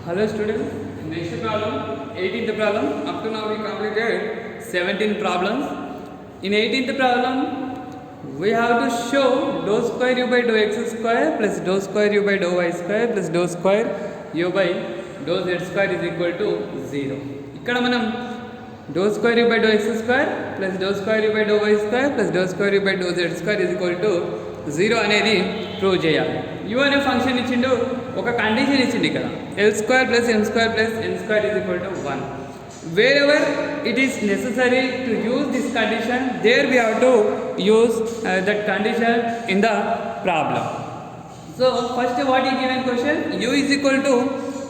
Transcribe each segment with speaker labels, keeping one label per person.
Speaker 1: Hello students, next problem, 18th problem. Up to now we completed 17 problems. In 18th problem, we have to show dou square u by dou x square plus dou square u by dou y square plus dou square u by dou z square is equal to 0. ఇక్కడ మనం dou square u by dou x square plus dou square u by dou y square plus dou square u by dou z square is equal to 0 అనేది prove చేయాలి. u అనే function ఇచ్చిండు, ఒక condition ఇచ్చింది ఇక్కడ l square plus m square plus n square is equal to 1. Wherever it is necessary to use this condition, there we have to use that condition in the problem. So first, what is given question? U is equal to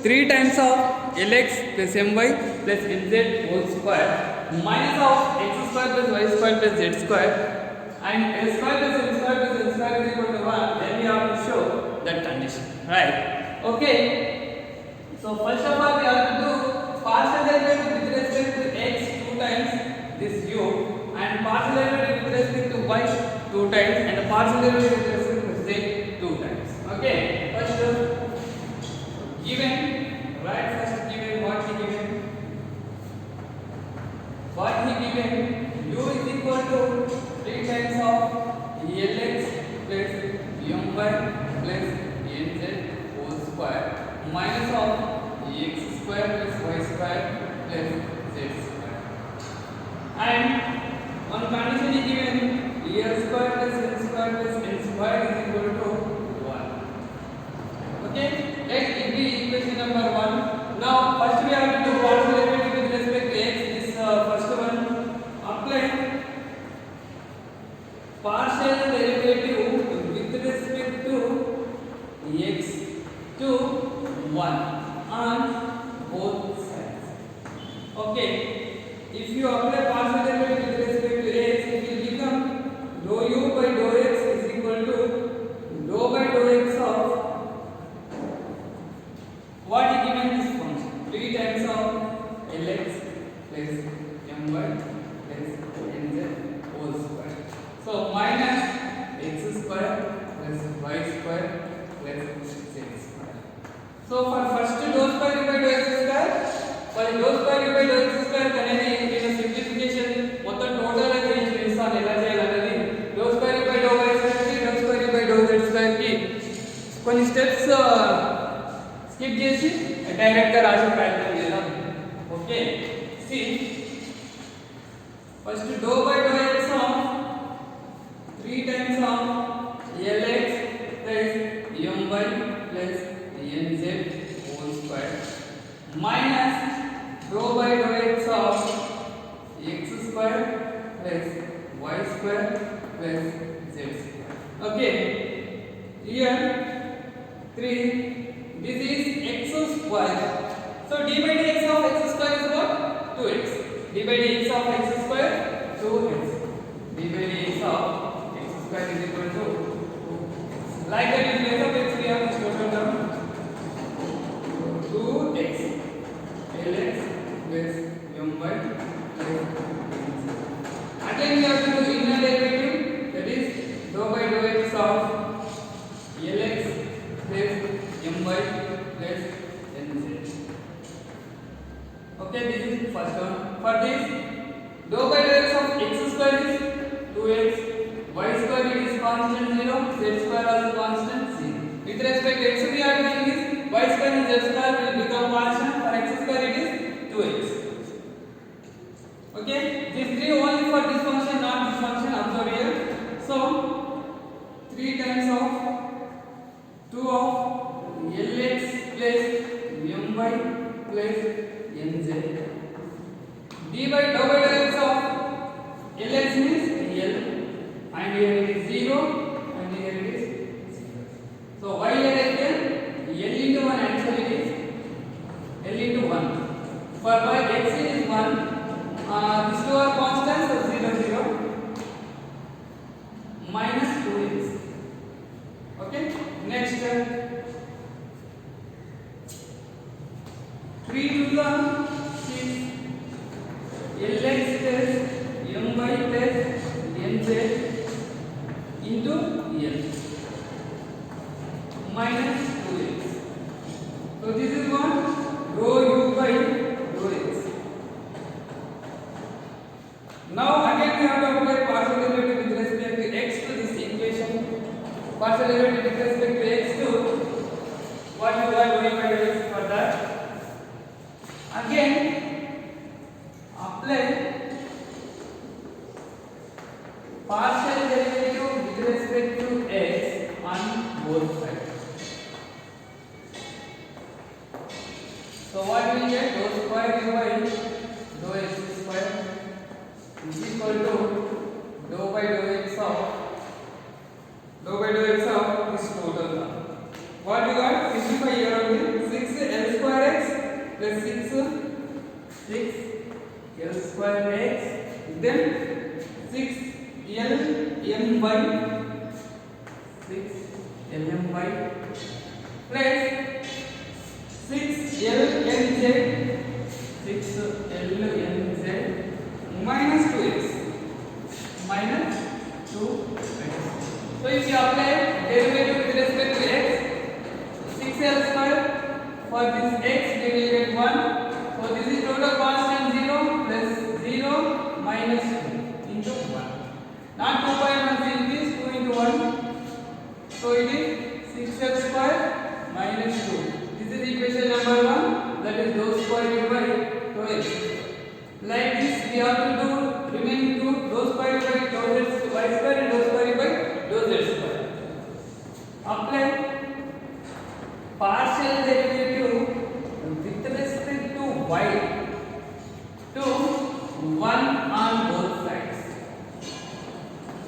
Speaker 1: 3 times of lx plus my plus nz whole square minus of x square plus y square plus z square and l square plus m square plus n square is equal to 1. Then we have to show that condition, right? Okay. So first of all, we have to do partial derivative with respect to x 2 times this u and partial derivative with respect to y 2 times and the partial derivative with respect to z 2 times. Okay. First, given, right? First given, what he given? What he given? U is equal to 3 times of lx plus my plus nz whole square minus of x square plus y square plus z square. And one condition is given, l square plus n square plus n square is equal to 1. Okay, let it be equation number 1. Now first we have to do partial derivative with respect to x. This first one, apply partial derivative with respect to x to 1 on both sides. Okay, if you apply partial derivative with respect to x, it will become dou u by dou x is equal to dou by dou x of what is given this function 3 times of lx plus my plus nz whole square. So minus x square plus y square plus z square. So for first dou square u by dou x square, for dou square u by dou x square అనేది నేను simplification మొత్తం total గా నేను చూపిస్తాను ఎలా చేయాలనేది. dou square u by dou y square కి dou square u by dou z square కి కొన్ని స్టెప్స్ స్కిప్ చేసి డైరెక్ట్ గా రాసే ప్రయత్నం చేద్దాం. Okay, see first dou by dou x of 3 times of lx plus my plus nz whole square minus dou by dou x of x square plus y square plus z square. Okay, here 3, this is x square. So d by dx of x square is what? 2x. d by dx of x square 2x. d by dx of x square is equal to 2. Like that, in place of x we have this total term 2x lx plus my plus nz. Again we have to do inner derivative, that is dou by dou x of lx plus my plus nz. Okay, this is first one. For this, dou by dou x of x square is 2x, y square it is constant 0, z square also constant 0. With respect to x we are doing is y square and z square will become constant. For x square it is 2x. Okay, these three only for this function, not this function. Observe here. So 3 times of 2 of lx plus my plus nz. d by dou by dou x of lx means l, and here it is 0 and here it is 0. So why let it then l into 1, actually it is l into 1. For by x is 1, these two are constants, so 0 0 minus 2x. Okay, next 3 to the 6 lx plus my plus nz into l minus 2x. So this is what derivative with respect to x to what you are doing by x for that. Again, apply partial derivative with respect to x on both sides. So what we get? Dou square dy dou x square is equal to dou by dou x of this total now. What we got? Simplify here only. 6 l square x plus 6 l square x, then 6 l m by 6 l m by plus 6 l n z minus 2x minus 2x. So if you apply derivative with respect to x, 6l square for this x we will get 1. So this is total constant 0 plus 0 minus 2 into 1. Not 2.1 in this, 2 into 1. So it is 6x square minus 2. This is equation number 1, that is dou square dy dou x. Like this we have to do remaining two, dou square by dou z y square and dou square by dou z square. Apply partial derivative with respect to y to 1 on both sides.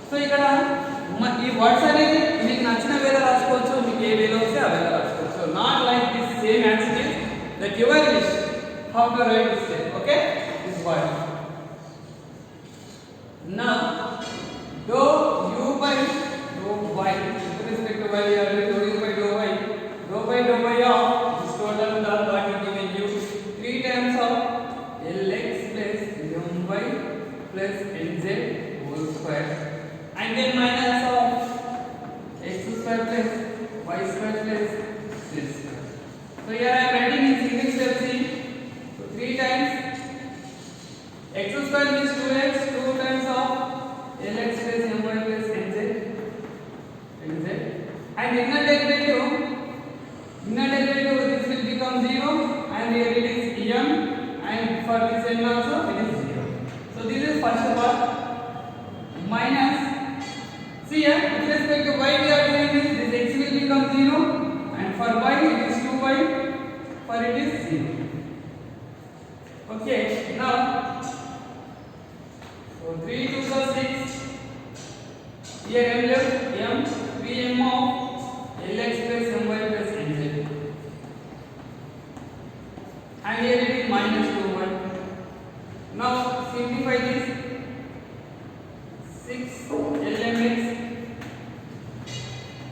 Speaker 1: So ఇక్కడ ఈ words అనేది మీకు నచ్చిన వేలో రాసుకోవచ్చు, మీకు ఏ వేలో వస్తే ఆ వేలో రాసుకోవచ్చు. So not like this same as it is, that your wish how to write this step. Okay, this word. Now dou u by dou y with respect to y, dou u by dou y, dou by dou y of this total term what you given you 3 times of lx plus my plus nz whole square, and then minus of x square plus y square plus z square. So here I am writing in single step C. So 3 times x square means 2x, 2 times of lx plus my plus nz, and inner derivative this will become 0, and here it is m, and for this n also it is 0. So this is first part minus. See here, with respect to y we are doing this x will become 0, and for y it is 2y, for it is 0. Okay, now so 3 2 so 6. Here m left m 3m of lx plus my plus nz, and here it is minus 2y. Now simplify this. 6 lmx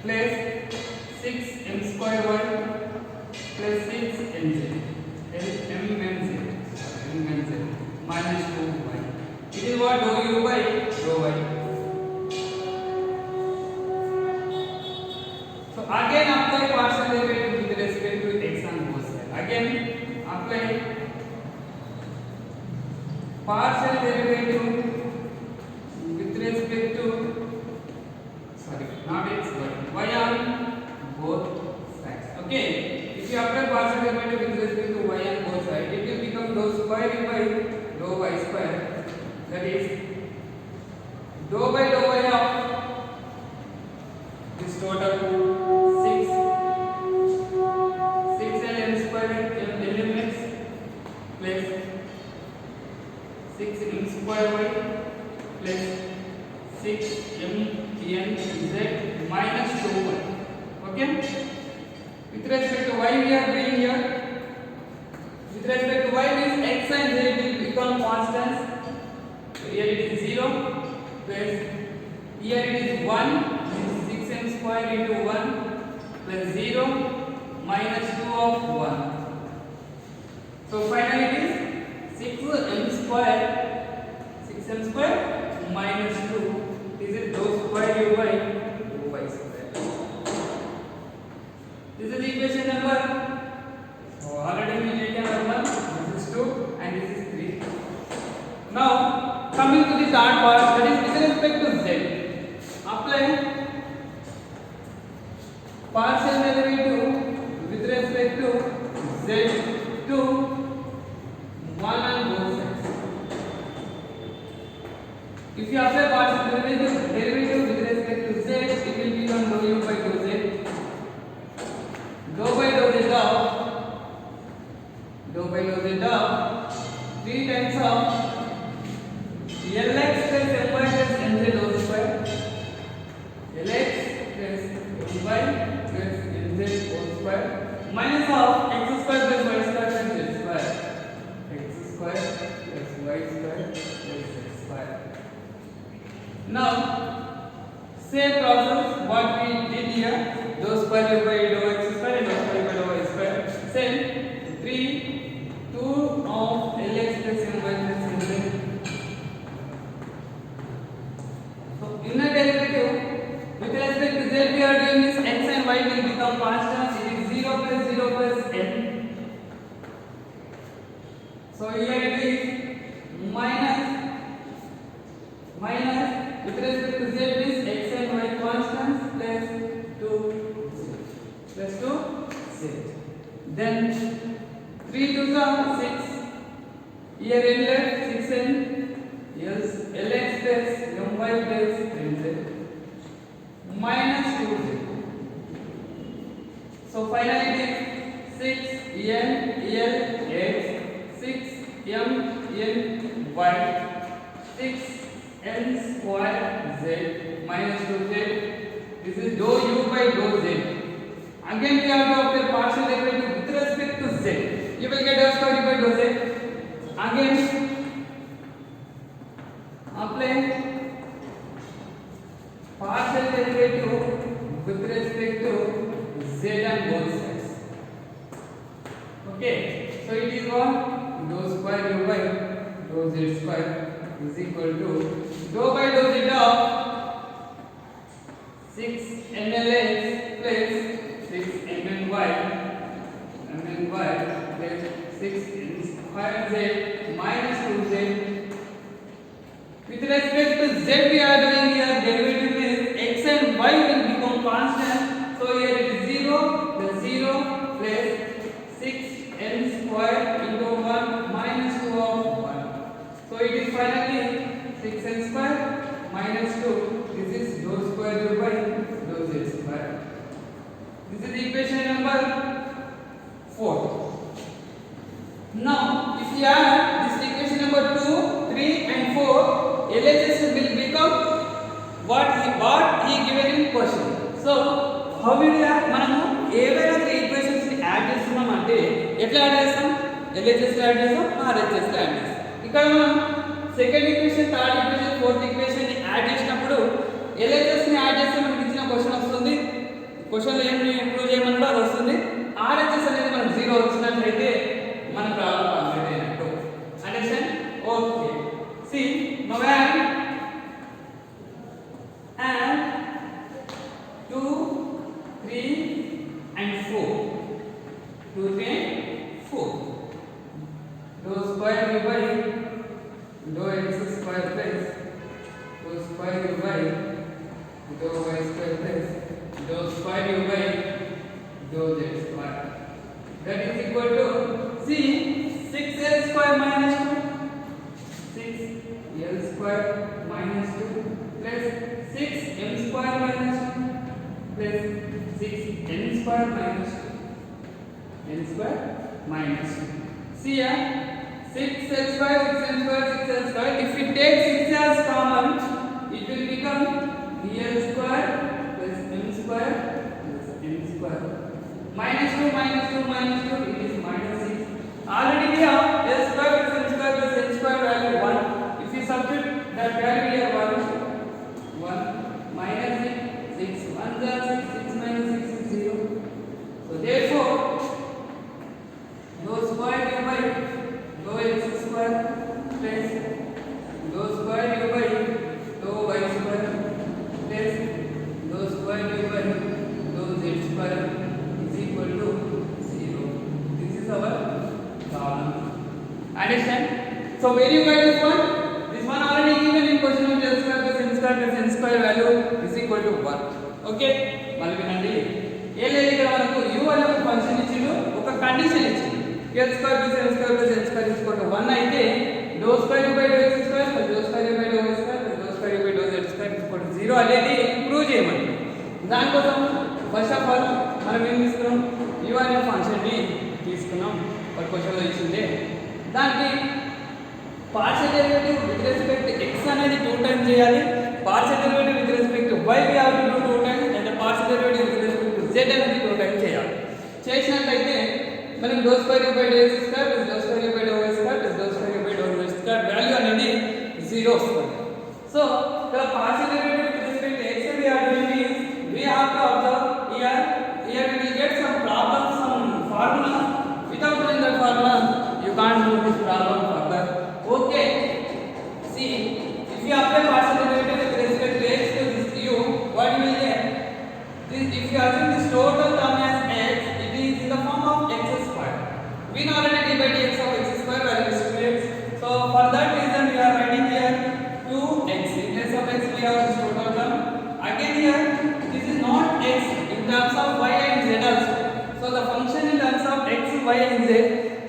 Speaker 1: plus 6 m square y plus 6 nz minus 2y. It is what dou u by dou y. So again apply partial derivative with respect to x on both sides. Again apply partial derivative with respect to not x but y on both sides. Okay, if you apply partial derivative with respect to y on both sides, it will become dou square by dou y square, that is dou by dou y of this total 6 ln square lmx plus 6 m square y plus 6 m n z minus 2y. Okay, with respect to y we are doing here, with respect to y means x and z will become constants. So here it is 0 plus here it is 1, this is 6m square into 1 plus 0 minus 2 of 1. So finally it is 6m square minus 2. This is dou square u by dou y square. This is equation number. So already we taken number 1. This is 2 and this is 3. Now coming to the third part, that is with respect to z. Apply to 1 on both sides. If you apply partial derivative with respect to z, it will become dou u by dou z. Dou by dou z of 3 times of Lx plus My plus Nz whole square. Lx plus My plus Nz whole square minus of x square plus y square plus z square. X square plus y square plus z square. Now, same process what we did here. Dou square u by dou x square and dou square by dou y square. Same 2 of Lx plus My plus Nz. So, inner derivative with respect to z we are doing this x and y will become constants. It is 0 plus n. So here it is minus with respect to z is x and y constants plus 2z. Then 3 to the 6. Here n left 6n. Yes, Lx plus My plus Nz minus 2z. So finally it is 6n L x 6m n y 6n square z minus 2z. This is dou u by dou z. Again we have to apply partial derivative with respect to z. You will get dou square u by dou z. Again apply partial derivative with respect to z on both sides. Okay, so it is what dou square u by dou z square is equal to dou by dou z of 6nlx plus 6mny plus 6n square z minus 2z. With respect to z we are doing here derivative is x and y will become constant. So here it is 0 plus 0 plus 6n square into 1 minus 2 of 1. So it is finally 6n square minus 2. This is dou square u by dou z square. This is equation number 4. Now if you add this equation number 2, 3 and 4, LHS will become what he given in question. So how will we add? మనము ఏవైనా 3 equations ని add చేస్తున్నాం అంటే ఎట్లా add చేస్తాం? LHS లో add చేస్తాం, RHS లో యాడ్ చేస్తాం. ఇక్కడ మనం second equation, third equation, fourth equation ని యాడ్ చేసినప్పుడు LHS ని యాడ్ చేస్తే మనకి ఇచ్చిన క్వశ్చన్ వస్తుంది. క్వశ్చన్ లో ఏమి ప్రూవ్ చేయమన్నాడో అది వస్తుంది. RHS అనేది మనకు 0 వచ్చినట్లయితే మన ప్రాబ్లం కంప్లీట్ అయినట్టు. Understand? Okay. See, now add 2, 3 and 4. 2, 3 and 4. Dou square u by dou x square plus dou square u by dou y square plus dou square u by dou z square. That is equal to, see, 6l square minus 2. 6l square minus 2 plus 6m square minus 2 plus 6n square minus 2. n square minus 2. See here, 6l square, 6n square, 6l square. If we take 6 as common, it will become l square plus m square plus n square. Minus 2 minus 2 minus 2, it is minus 6. Already we have l square plus m square plus n square value 1. If you substitute that value here 1 minus 6 1 is 6 minus 6 is 0. So therefore dou square u by dou x square plus dou square u by dou y square plus dou square u by dou z square is equal to 0. This is our problem. Understand? So where you get this one? This one already given in question of l square plus n square plus n square value is equal to 1. Okay? మళ్ళీ వినండి. ఏ లేదు ఇక్కడ మనకు u అనే ఒక function ఇచ్చిండు, ఒక condition ఇచ్చిండు. L square plus L square plus L square equal to 1 అయితే do square by do x square plus do square by do y square plus do square by do z square equal to 0 అనేది prove చేయమంటారు. దానికోసం first of all మనం ఏం తీసుకున్నాం, u అనే ఫంక్షన్ని తీసుకున్నాం. ఒక క్వశ్చన్లో ఇచ్చింది దానికి partial derivative with respect x అనేది 2 టైమ్స్ చేయాలి, partial derivative with respect y we have to do 2 times and partial derivative with respect z అనేది 2 టైమ్స్ చేయాలి. చేసినట్లయితే మనం do square by do x square plus do square by do y square plus do square by do z square value అనేది 0 వస్తుంది. So ఇక్కడ partial derivative with respect to x we are doing is we have to observe here we will get some problems, some formula. Without knowing that formula you can't do this problem further. Okay, see, if you apply partial derivative with respect to x to this u, what you will get? This, if you assume this total term as x, it is in the form of x square. We know already d by dx of x square value is 2x. So for that reason we are writing here 2x. In place of x we have this total term. Again here this is not x in terms of y and z also. So the function in terms of x, y and z.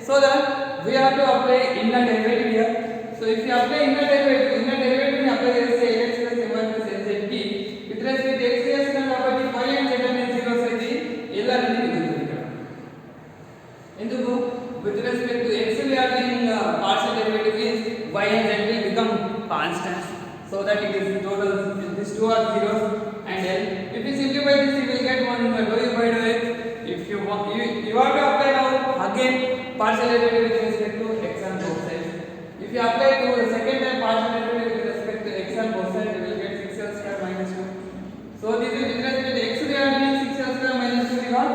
Speaker 1: So that we have to apply inner derivative here. So if you apply inner derivative we apply say x plus my plus nz ki with respect to x చేస్తున్నాం కాబట్టి y and z అనేది 0 అయితే l అనేది మిగులుతుంది ఇక్కడ. ఎందుకు with respect to x we are doing partial derivative is y and z will become constants, so that it is total these two are zeros and l. If you simplify this you will get 1 dou u by dou x. If you want you have to apply now again partial derivative with respect to x on both sides. If you apply to the second time partial derivative with respect to x on both sides, you will get 6l square minus 2. So this is with respect to x we are doing 6l square minus 2 we got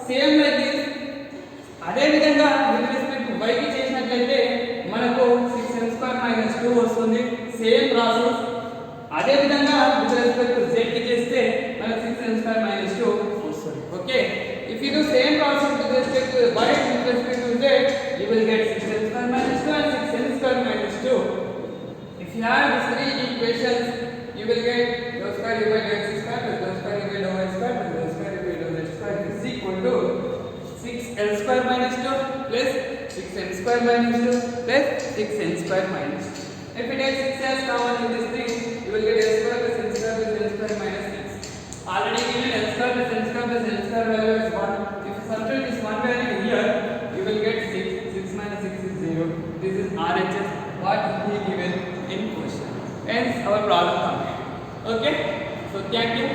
Speaker 1: same like this. అదే విధంగా with respect to y కి చేసినట్లయితే మనకు 6l square minus 2 వస్తుంది. Same process. అదే విధంగా with respect to z కి చేస్తే మనకు 6l square minus 2 వస్తుంది. Okay, if you do same process with respect to y with respect to z, you will get 6l square minus 2 and 6l square minus 2. If you add these three equations, you will get dou square u by dou x square plus dou square u by dou y square plus dou square u by dou z square is equal to 6l square minus 2 plus 6n square minus 2 plus 6n square minus 2. If you take 6l common in this thing, you will get l square plus n square plus l square minus 6. Already given l square plus n square plus l square value is 1. If you substitute this one value here, you will get 6. 6 minus 6 is 0. This is RHS what he given in question. Hence our problem complete. Okay, so thank you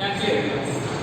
Speaker 1: everyone.